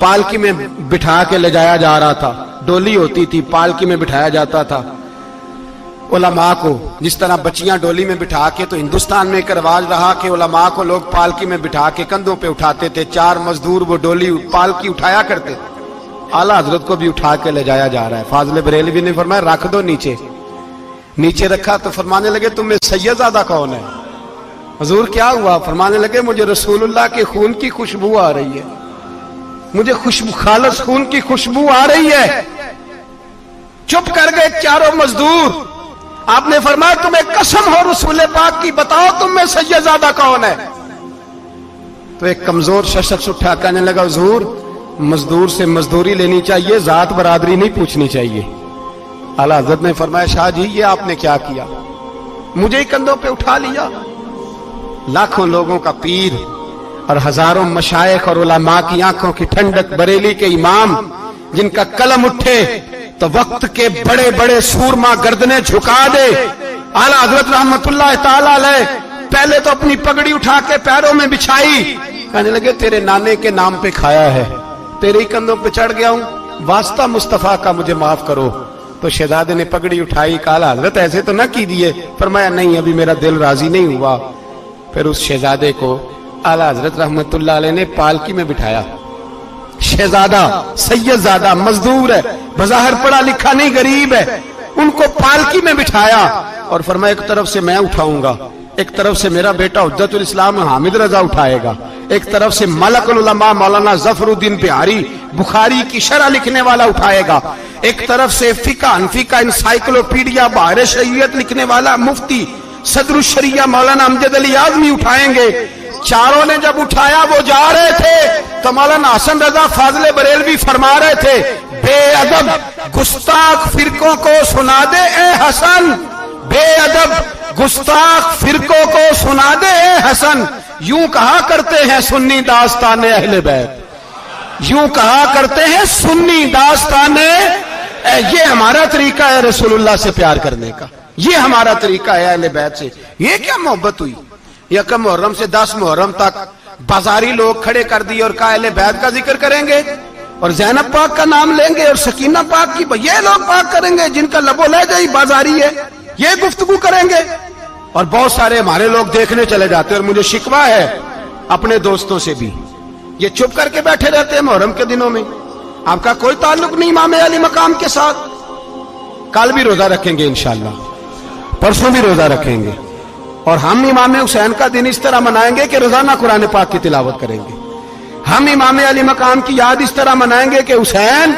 پالکی میں بٹھا کے لے جایا جا رہا تھا, ڈولی ہوتی تھی, پالکی میں بٹھایا جاتا تھا علماء کو, جس طرح بچیاں ڈولی میں بٹھا کے. تو ہندوستان میں ایک رواج رہا کہ علماء کو لوگ پالکی میں بٹھا کے کندھوں پہ اٹھاتے تھے, 4 مزدور وہ ڈولی پالکی اٹھایا کرتے. اعلیٰ حضرت کو بھی اٹھا کے لے جایا جا رہا ہے. فاضل بریلوی نے فرمایا رکھ دو نیچے. نیچے رکھا تو فرمانے لگے تم میں سید زادہ کون ہے؟ حضور کیا ہوا؟ فرمانے لگے مجھے رسول اللہ کے خون کی خوشبو آ رہی ہے, مجھے خالص خون کی خوشبو آ رہی ہے. چپ کر گئے چاروں مزدور. آپ نے فرمایا تمہیں قسم ہو رسول پاک کی, بتاؤ تم میں سید زادہ کون ہے؟ تو ایک کمزور شخص اٹھا کہنے لگا حضور مزدور سے مزدوری لینی چاہیے, ذات برادری نہیں پوچھنی چاہیے. اعلیٰ حضرت نے فرمایا شاہ جی یہ آپ نے کیا کیا, مجھے ہی کندھوں پہ اٹھا لیا. لاکھوں لوگوں کا پیر اور ہزاروں مشائخ اور علماء کی آنکھوں کی ٹھنڈک, بریلی کے امام جن کا قلم اٹھے تو وقت کے بڑے بڑے سورما گردنیں جھکا دے. اعلیٰ حضرت رحمت اللہ تعالی علیہ پہلے تو اپنی پگڑی اٹھا کے پیروں میں بچھائی, کہنے لگے تیرے نانے کے نام پہ کھایا ہے, تیرے ہی کندھوں پہ چڑھ گیا ہوں, واسطہ مصطفیٰ کا مجھے معاف کرو. تو شہزادے نے پگڑی اٹھائی, کہا حضرت ایسے تو نہ کیجیے. فرمایا نہیں ابھی میرا دل راضی نہیں ہوا. پھر اس شہزادے کو اعلیٰ حضرت رحمت اللہ علیہ نے پالکی میں بٹھایا. شہزادہ سید زادہ مزدور ہے, بظاہر پڑھا لکھا نہیں, غریب ہے, ان کو پالکی میں بٹھایا اور فرمایا ایک طرف سے میں اٹھاؤں گا, ایک طرف سے میرا بیٹا حجت الاسلام حامد رضا اٹھائے گا, ایک طرف سے ملک العلماء مولانا ظفر الدین بہاری بخاری کی شرح لکھنے والا اٹھائے گا, ایک طرف سے فقہ حنفی کا انسائکلوپیڈیا بحر شریعت لکھنے والا مفتی صدر الشریعہ مولانا امجد علی اعظمی اٹھائیں گے. چاروں نے جب اٹھایا وہ جا رہے تھے تو مولانا حسن رضا فاضل بریلوی فرما رہے تھے بے ادب گستاخ فرقوں کو سنا دے اے حسن, بے ادب گستاخ فرقوں کو سنا دے اے حسن. یوں کہا کرتے ہیں سنی داستان اہل بیت, یوں کہا کرتے ہیں سنی داستان. یہ ہمارا طریقہ ہے رسول اللہ سے پیار کرنے کا, یہ ہمارا طریقہ ہے اہل بیت سے. یہ کیا محبت ہوئی؟ یکم محرم سے 10 محرم تک بازاری لوگ کھڑے کر دیے اور کہا اہل بیت کا ذکر کریں گے اور زینب پاک کا نام لیں گے اور سکینہ پاک کی, یہ لوگ پاک کریں گے جن کا لب و لہجہ ہی بازاری ہے, یہ گفتگو کریں گے. اور بہت سارے ہمارے لوگ دیکھنے چلے جاتے ہیں, اور مجھے شکوہ ہے اپنے دوستوں سے بھی, یہ چپ کر کے بیٹھے رہتے ہیں محرم کے دنوں میں. آپ کا کوئی تعلق نہیں امام علی مقام کے ساتھ. کل بھی روزہ رکھیں گے انشاءاللہ, پرسوں بھی روزہ رکھیں گے, اور ہم امام حسین کا دن اس طرح منائیں گے کہ روزانہ قرآن پاک کی تلاوت کریں گے. ہم امام علی مقام کی یاد اس طرح منائیں گے کہ حسین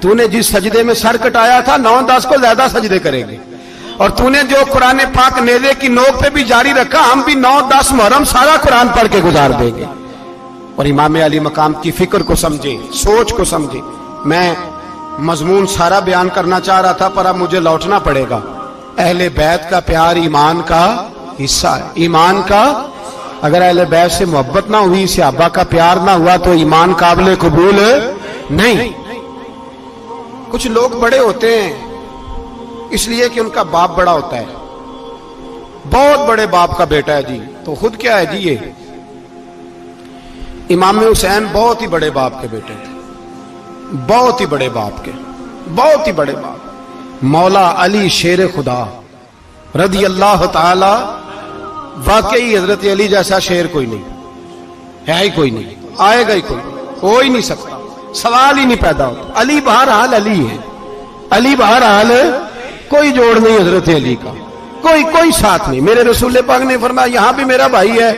تو نے جس سجدے میں سر کٹایا تھا 9-10 کو زیادہ سجدے کریں گے, اور تو نے جو قرآن پاک نیزے کی نوک پہ بھی جاری رکھا, ہم بھی 9-10 محرم سارا قرآن پڑھ کے گزار دیں گے. اور امام علی مقام کی فکر کو سمجھے, سوچ کو سمجھے. میں مضمون سارا بیان کرنا چاہ رہا تھا پر اب مجھے لوٹنا پڑے گا. اہل بیت کا پیار ایمان کا حصہ ہے, ایمان کا. اگر اہل بیت سے محبت نہ ہوئی, صحابہ کا پیار نہ ہوا تو ایمان قابل قبول نہیں. کچھ لوگ بڑے ہوتے ہیں اس لیے کہ ان کا باپ بڑا ہوتا ہے, بہت بڑے باپ کا بیٹا ہے جی, تو خود کیا ہے جی, یہ امام حسین بہت ہی بڑے باپ کے بیٹے تھے, بہت ہی بڑے باپ کے, بہت ہی بڑے باپ. مولا علی شیر خدا رضی اللہ تعالی, واقعی حضرت علی جیسا شیر کوئی نہیں ہے, ہی کوئی نہیں, آئے گا ہی کوئی نہیں, ہو ہی نہیں سکتا, سوال ہی نہیں پیدا ہوتا. علی بہرحال علی ہے, علی بہرحال کوئی جوڑ نہیں حضرت علی کا, کوئی ساتھ نہیں. میرے رسول پاک نے فرمایا یہاں بھی میرا بھائی ہے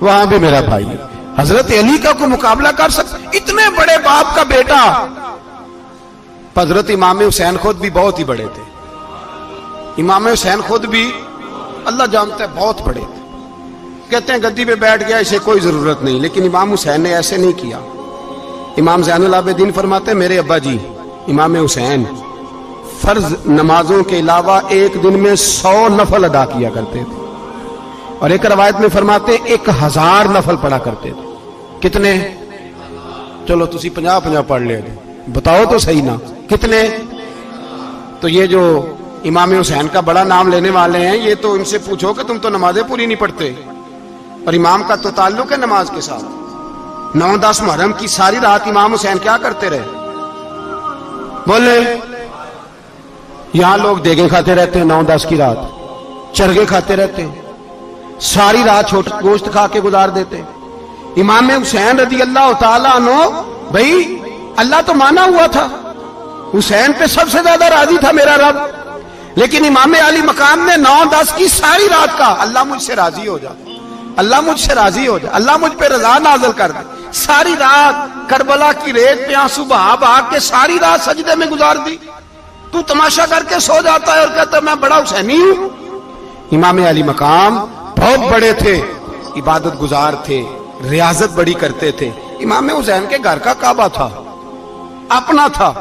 وہاں بھی میرا بھائی ہے, حضرت علی کا کوئی مقابلہ کر سکتا؟ اتنے بڑے باپ کا بیٹا. حضرت امام حسین خود بھی بہت ہی بڑے تھے, امام حسین خود بھی اللہ جانتا ہے بہت بڑے تھے. کہتے ہیں گدی پہ بیٹھ گیا اسے کوئی ضرورت نہیں, لیکن امام حسین نے ایسے نہیں کیا. امام زین العابدین فرماتے ہیں میرے ابا جی امام حسین فرض نمازوں کے علاوہ ایک دن میں 100 نفل ادا کیا کرتے تھے, اور ایک روایت میں فرماتے 1000 نفل پڑھا کرتے تھے. کتنے؟ چلو تسی 50 پڑھ لے, بتاؤ تو صحیح نا کتنے؟ تو یہ جو امام حسین کا بڑا نام لینے والے ہیں, یہ تو ان سے پوچھو کہ تم تو نمازیں پوری نہیں پڑھتے. اور امام کا تو تعلق ہے نماز کے ساتھ. 9-10 محرم کی ساری رات امام حسین کیا کرتے رہے؟ بولے. یہاں لوگ دیگیں کھاتے رہتے ہیں 9-10 کی رات, چرگے کھاتے رہتے ہیں, ساری رات گوشت کھا کے گزار دیتے ہیں. امام حسین رضی اللہ تعالیٰ عنہ, بھائی اللہ تو مانا ہوا تھا, حسین پہ سب سے زیادہ راضی تھا میرا رب, لیکن امام علی مقام نے 9-10 کی ساری رات کا اللہ مجھ سے راضی ہو جا, اللہ مجھ سے راضی ہو جا, اللہ مجھ پہ رضا نازل کر دے. ساری رات کربلا کی ریت پہ آنسو بہا بہا کے ساری رات سجدے میں گزار دی. تو تماشا کر کے سو جاتا ہے اور کہتا ہے میں بڑا حسینی ہوں. امام علی مقام بہت بڑے تھے, عبادت گزار تھے, ریاضت بڑی کرتے تھے. امام حسین کے گھر کا کعبہ تھا, اپنا تھا.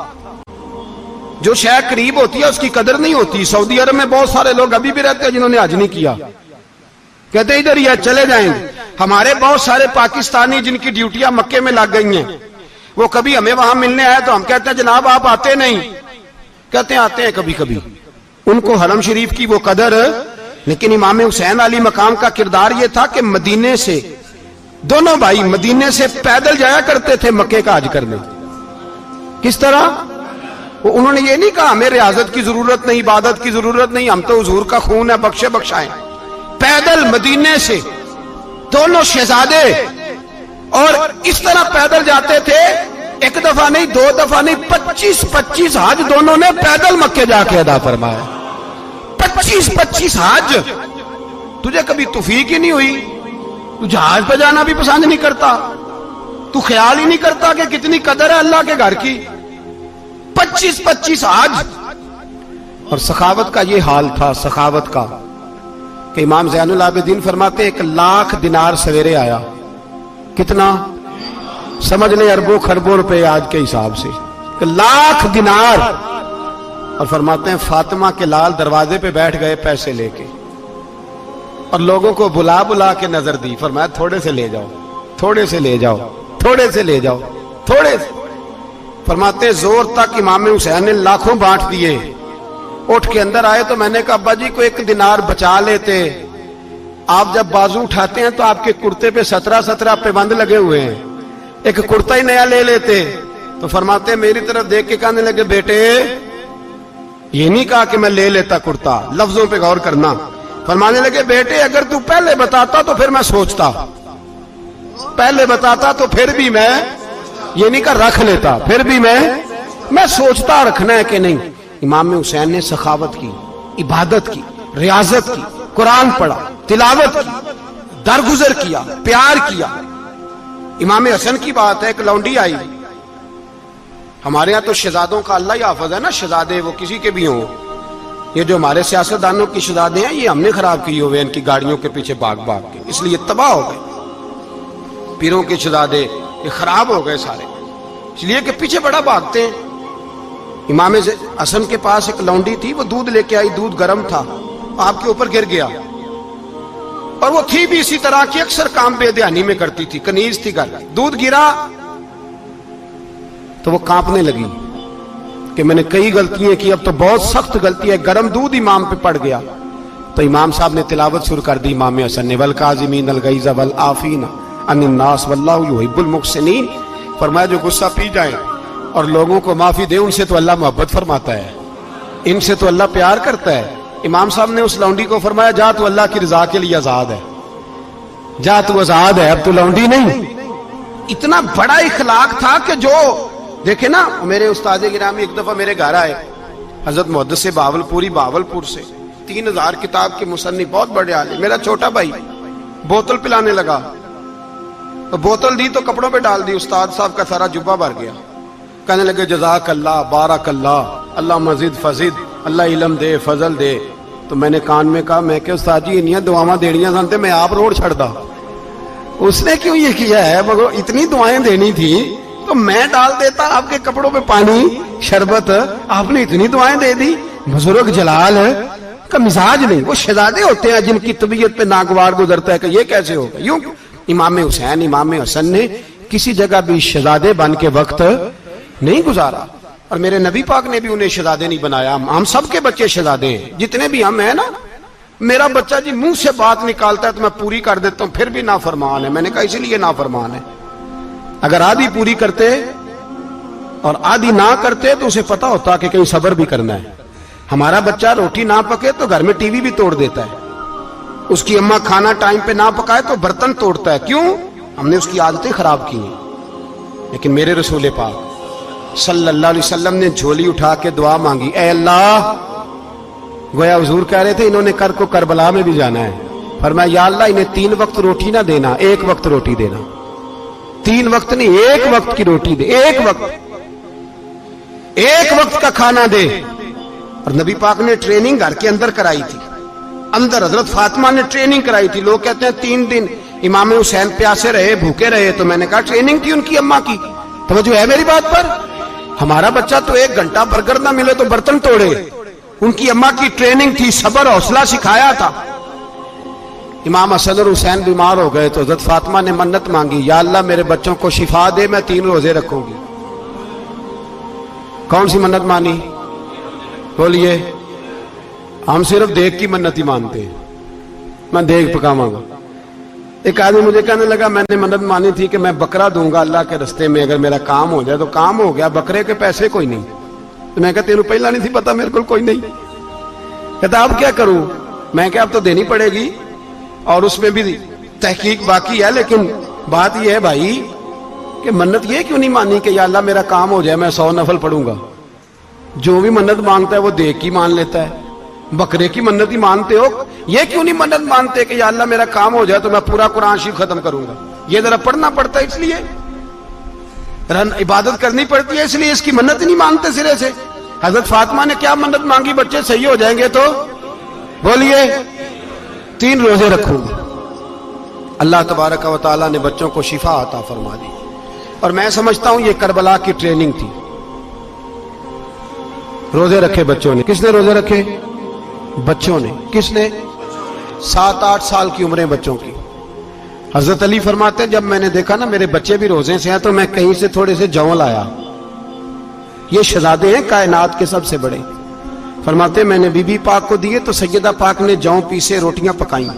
جو شے قریب ہوتی ہے اس کی قدر نہیں ہوتی. سعودی عرب میں بہت سارے لوگ ابھی بھی رہتے ہیں جنہوں نے حج نہیں کیا, کہتے ادھر ہی چلے جائیں گے. ہمارے بہت سارے پاکستانی جن کی ڈیوٹیاں مکے میں لگ گئی ہیں, وہ کبھی ہمیں وہاں ملنے آئے تو ہم کہتے ہیں جناب آپ آتے نہیں, کہتے ہیں آتے ہیں کبھی کبھی. ان کو حرم شریف کی وہ قدر. لیکن امام حسین علی مقام کا کردار یہ تھا کہ مدینے سے, دونوں بھائی مدینے سے پیدل جایا کرتے تھے مکے کا حج کرنے. کس طرح؟ انہوں نے یہ نہیں کہا ہمیں ریاضت کی ضرورت نہیں, عبادت کی ضرورت نہیں, ہم تو حضور کا خون ہے, بخشے بخشائیں. پیدل مدینے سے دونوں شہزادے, اور اس طرح پیدل جاتے تھے. ایک دفعہ نہیں, 2 دفعہ نہیں, 25 حج دونوں نے پیدل مکے جا کے ادا فرمایا. 25 حج. تجھے کبھی توفیق ہی نہیں ہوئی؟ تو جہاز پہ جانا بھی پسند نہیں کرتا, تو خیال ہی نہیں کرتا کہ کتنی قدر ہے اللہ کے گھر کی. 25 حج. اور سخاوت کا یہ حال تھا, سخاوت کا, کہ امام زین العابدین فرماتے 1,00,000 دینار سویرے آیا. کتنا؟ سمجھ لیں اربوں خربوں روپے آج کے حساب سے, 1,00,000 دینار. اور فرماتے ہیں فاطمہ کے لال دروازے پہ بیٹھ گئے پیسے لے کے, اور لوگوں کو بلا بلا کے نظر دی. فرمایا تھوڑے سے لے جاؤ, تھوڑے سے لے جاؤ, تھوڑے سے لے جاؤ, تھوڑے سے. فرماتے زور تک امام حسین نے لاکھوں بانٹ دیے. اٹھ کے اندر آئے تو میں نے کہا ابا جی کو 1 دینار بچا لیتے. آپ جب بازو اٹھاتے ہیں تو آپ کے کرتے پہ 17 پہ بند لگے ہوئے ہیں, ایک کرتا ہی نیا لے لیتے. تو فرماتے میری طرف دیکھ کے کہنے لگے بیٹے یہ نہیں کہا کہ میں لے لیتا کرتا, لفظوں پہ غور کرنا. فرمانے لگے بیٹے اگر تو پہلے بتاتا تو پھر میں سوچتا, پہلے بتاتا تو پھر بھی میں یہ نہیں کہا رکھ لیتا, پھر بھی میں سوچتا رکھنا ہے کہ نہیں. امام حسین نے سخاوت کی, عبادت کی, ریاضت کی, قرآن پڑھا, تلاوت کی, درگزر کیا, پیار کیا. امام حسن کی بات ہے, ایک لونڈی آئی. ہمارے ہاں تو شہزادوں کا اللہ ہی حافظ ہے نا, شہزادے وہ کسی کے بھی ہوں. یہ جو ہمارے سیاستدانوں کی شہزادے ہیں یہ ہم نے خراب کیے ہوئے ان کی گاڑیوں کے پیچھے بھاگ بھاگ کے, اس لیے تباہ ہو گئے. پیروں کے شہزادے یہ خراب ہو گئے سارے, اس لیے کہ پیچھے بڑا بھاگتے ہیں. امام حسن کے پاس ایک لونڈی تھی, وہ دودھ لے کے آئی, دودھ گرم تھا, آپ کے اوپر گر گیا. اور وہ تھی بھی اسی طرح کی, اکثر کام بے دھیانی میں کرتی تھی, کنیز تھی گھر. دودھ گرا تو وہ کانپنے لگی کہ میں نے کئی غلطیاں کی, اب تو بہت سخت غلطی ہے. گرم دودھ امام پہ پڑ گیا. تو امام صاحب نے تلاوت شروع کر دی امام حسن نے, والکاظمین الغیظ والعافین عن الناس واللہ یحب المحسنین. فرمایا جو غصہ پی جائیں اور لوگوں کو معافی دے, ان سے تو اللہ محبت فرماتا ہے, ان سے تو اللہ پیار کرتا ہے. امام صاحب نے اس لونڈی کو فرمایا جا تو اللہ کی رضا کے لیے آزاد ہے, جا تو آزاد ہے, اب تو لونڈی نہیں. اتنا بڑا اخلاق تھا کہ جو دیکھیں نا, میرے استاد گرامی ایک دفعہ میرے گھر آئے, حضرت محدث سے باولپور سے, 3000 کتاب کے مصنف, بہت بڑے عالم. میرا چھوٹا بھائی بوتل پلانے لگا, تو بوتل دی تو کپڑوں پہ ڈال دی, استاد صاحب کا سارا جبہ بھر گیا. کہنے لگے جزاک اللہ, بارک اللہ, اللہ مزید فزید, اللہ علم دے, فضل دے. تو میں نے کان میں کہا, میں کہ استاد جی انیاں دعاواں دینیاں سنتے, میں آپ روڑ چھڑ دا. اس نے کیوں یہ کیا ہے, مگر اتنی دعائیں دینی تھی تو میں ڈال دیتا آپ کے کپڑوں پہ پانی شربت, آپ نے اتنی دعائیں دے دی. بزرگ جلال کا مزاج نہیں. وہ شہزادے ہوتے ہیں جن کی طبیعت پہ ناگوار گزرتا ہے کہ یہ کیسے ہوگا. یوں امام حسین, امام حسن نے کسی جگہ بھی شہزادے بن کے وقت نہیں گزارا, اور میرے نبی پاک نے بھی انہیں شہزادے نہیں بنایا. ہم سب کے بچے شہزادے ہیں, جتنے بھی ہم ہیں نا, میرا بچہ جی منہ سے بات نکالتا ہے تو میں پوری کر دیتا ہوں، پھر بھی نافرمان ہے۔ میں نے کہا اسی لیے نافرمان ہے، اگر آدھی پوری کرتے اور آدھی نہ کرتے تو اسے پتا ہوتا کہ کہیں صبر بھی کرنا ہے۔ ہمارا بچہ روٹی نہ پکے تو گھر میں ٹی وی بھی توڑ دیتا ہے، اس کی اماں کھانا ٹائم پہ نہ پکائے تو برتن توڑتا ہے۔ کیوں؟ ہم نے اس کی عادتیں خراب کی ہیں۔ لیکن میرے رسول پاک صلی اللہ علیہ وسلم نے جھولی اٹھا کے دعا مانگی، اے اللہ، گویا حضور کہہ رہے تھے انہوں نے کر کو کربلا میں بھی جانا ہے، فرمایا یا اللہ انہیں 3 وقت روٹی نہ دینا، 1 وقت روٹی دینا، 3 وقت نہیں، 1 وقت کی روٹی دے، 1 وقت کا کھانا دے۔ اور نبی پاک نے ٹریننگ گھر کے اندر کرائی تھی، اندر حضرت فاطمہ نے ٹریننگ کرائی تھی۔ لوگ کہتے ہیں 3 دن امام حسین پیاسے رہے، بھوکے رہے، تو میں نے کہا ٹریننگ تھی ان کی اماں کی۔ توجہ ہے میری بات پر؟ ہمارا بچہ تو 1 گھنٹہ برگر نہ ملے تو برتن توڑے، ان کی اماں کی ٹریننگ تھی، صبر حوصلہ سکھایا تھا۔ امام حسن اور حسین بیمار ہو گئے تو حضرت فاطمہ نے منت مانگی، یا اللہ میرے بچوں کو شفا دے، میں 3 روزے رکھوں گی۔ کون سی منت مانی؟ بولیے۔ ہم صرف دیکھ کی منت ہی مانتے ہیں، میں دیکھ پکاواں گا۔ ایک آدمی مجھے کہنے لگا میں نے منت مانی تھی کہ میں بکرا دوں گا اللہ کے رستے میں، اگر میرا کام ہو جائے تو کام ہو گیا، بکرے کے پیسے کوئی نہیں۔ تو میں کہا تیرے پہلا نہیں تھی پتا، میرے کو کوئی نہیں۔ کہتا اب کیا کروں؟ میں کہا اب تو دینی پڑے گی، اور اس میں بھی تحقیق باقی ہے، لیکن بات یہ ہے بھائی کہ منت یہ کیوں نہیں مانی کہ یا اللہ میرا کام ہو جائے میں 100 نفل پڑھوں گا؟ جو بھی منت مانگتا ہے وہ دیکھ کی مان لیتا ہے، بکرے کی منت ہی مانتے ہو، یہ کیوں نہیں منت مانتے کہ یا اللہ میرا کام ہو جائے تو میں پورا قرآن شریف ختم کروں گا؟ یہ ذرا پڑھنا پڑتا ہے، اس لیے عبادت کرنی پڑتی ہے، اس لیے اس کی منت نہیں مانتے سرے سے۔ حضرت فاطمہ نے کیا منت مانگی؟ بچے صحیح ہو جائیں گے تو بولیے 3 روزے رکھوں گا۔ اللہ تبارک و تعالیٰ نے بچوں کو شفا عطا فرما دی، اور میں سمجھتا ہوں یہ کربلا کی ٹریننگ تھی۔ روزے رکھے بچوں نے۔ کس نے روزے رکھے؟ بچوں نے۔ کس نے؟ 7-8 سال کی عمریں بچوں کی۔ حضرت علی فرماتے ہیں جب میں نے دیکھا نا میرے بچے بھی روزے سے ہیں تو میں کہیں سے تھوڑے سے جوں لایا، یہ شہزادے ہیں کائنات کے سب سے بڑے۔ فرماتے ہیں میں نے بی بی پاک کو دیے تو سیدہ پاک نے جوں پیسے روٹیاں پکائیں،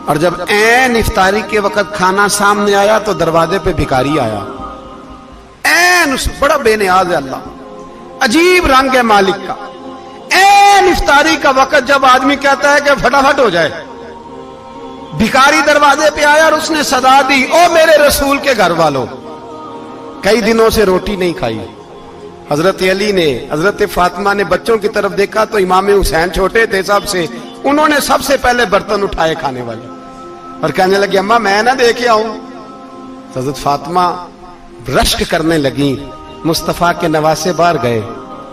اور جب عین افطاری کے وقت کھانا سامنے آیا تو دروازے پہ بھکاری آیا، عین بڑا بے نیاز ہے اللہ، عجیب رنگ ہے مالک کا۔ عین افطاری کا وقت جب آدمی کہتا ہے کہ پھٹافٹ ہو جائے، بھکاری دروازے پہ آیا اور اس نے صدا دی، او میرے رسول کے گھر والوں، کئی دنوں سے روٹی نہیں کھائی۔ حضرت علی نے، حضرت فاطمہ نے بچوں کی طرف دیکھا تو امام حسین چھوٹے تھے سب سے، انہوں نے سب سے پہلے برتن اٹھائے کھانے والے، اور کہنے لگی اماں میں نہ دے کے آؤں؟ حضرت فاطمہ رشک کرنے لگی، مصطفیٰ کے نواسے باہر گئے،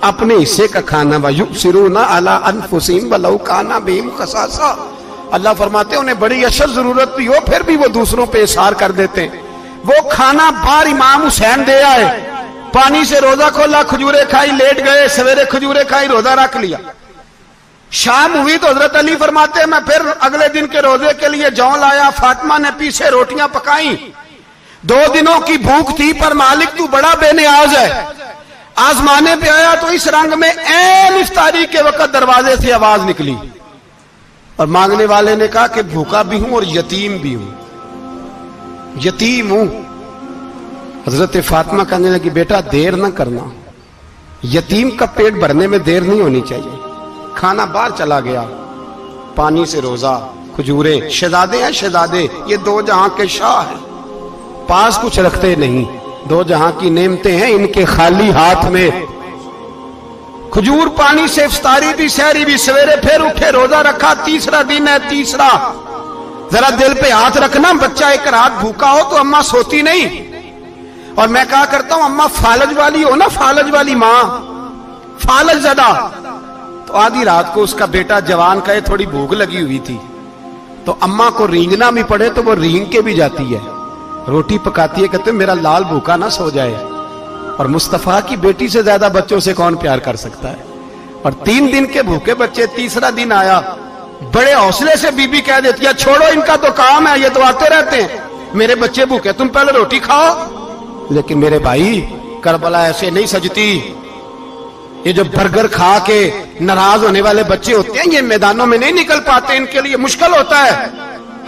اپنے حصے کا کھانا وَيُؤْثِرُونَ عَلَىٰ أَنفُسِهِمْ وَلَوْ كَانَ بِهِمْ خَصَاصَةٌ، اللہ فرماتے ہیں انہیں بڑی اشد ضرورت بھی ہو پھر بھی وہ دوسروں پہ اثار کر دیتے ہیں۔ وہ کھانا باہر امام حسین دے آئے، پانی سے روزہ کھولا، کھجورے کھائی، لیٹ گئے، سویرے کھجورے کھائی، روزہ رکھ لیا۔ شام ہوئی تو حضرت علی فرماتے ہیں میں پھر اگلے دن کے روزے کے لیے جوں لایا، فاطمہ نے پیچھے روٹیاں پکائیں، 2 دنوں کی بھوک تھی پر مالک تو بڑا بے نیاز ہے، آزمانے پہ آیا تو اس رنگ میں عین افطاری کے وقت دروازے سے آواز نکلی، اور مانگنے والے نے کہا کہ بھوکا بھی ہوں اور یتیم بھی ہوں، یتیم ہوں۔ حضرت فاطمہ کہنے لگی بیٹا دیر نہ کرنا، یتیم کا پیٹ بھرنے میں دیر نہیں ہونی چاہیے۔ کھانا باہر چلا گیا، پانی سے روزہ، کھجورے، شہزادے ہیں شہزادے، یہ 2 جہاں کے شاہ ہیں، پاس کچھ رکھتے نہیں، 2 جہاں کی نعمتیں ہیں ان کے خالی ہاتھ میں۔ کھجور پانی سے افطاری بھی، سحری بھی، سویرے پھر اٹھے، روزہ رکھا، تیسرا دن ہے، تیسرا۔ ذرا دل پہ ہاتھ رکھنا، بچہ ایک رات بھوکا ہو تو اماں سوتی نہیں، اور میں کہا کرتا ہوں اماں فالج والی ہو نا، فالج والی ماں، فالج زدہ، تو آدھی رات کو اس کا بیٹا جوان کہے تھوڑی بھوک لگی ہوئی تھی، تو اماں کو رینگنا بھی پڑے تو وہ رینگ کے بھی جاتی ہے، روٹی پکاتی ہے، کہتے ہیں میرا لال بھوکا نہ سو جائے۔ اور مصطفیٰ کی بیٹی سے زیادہ بچوں سے کون پیار کر سکتا ہے؟ اور 3 دن کے بھوکے بچے، تیسرا دن آیا، بڑے حوصلے سے بی بی کہہ دیتی ہے چھوڑو ان کا تو کام ہے، یہ تو آتے رہتے ہیں، میرے بچے بھوکے تم پہلے روٹی کھاؤ۔ لیکن میرے بھائی کربلا ایسے نہیں سجتی، یہ جو برگر کھا کے ناراض ہونے والے بچے ہوتے ہیں یہ میدانوں میں نہیں نکل پاتے، ان کے لیے مشکل ہوتا ہے۔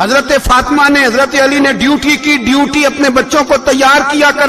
حضرت فاطمہ نے، حضرت علی نے ڈیوٹی کی، ڈیوٹی اپنے بچوں کو تیار کیا کر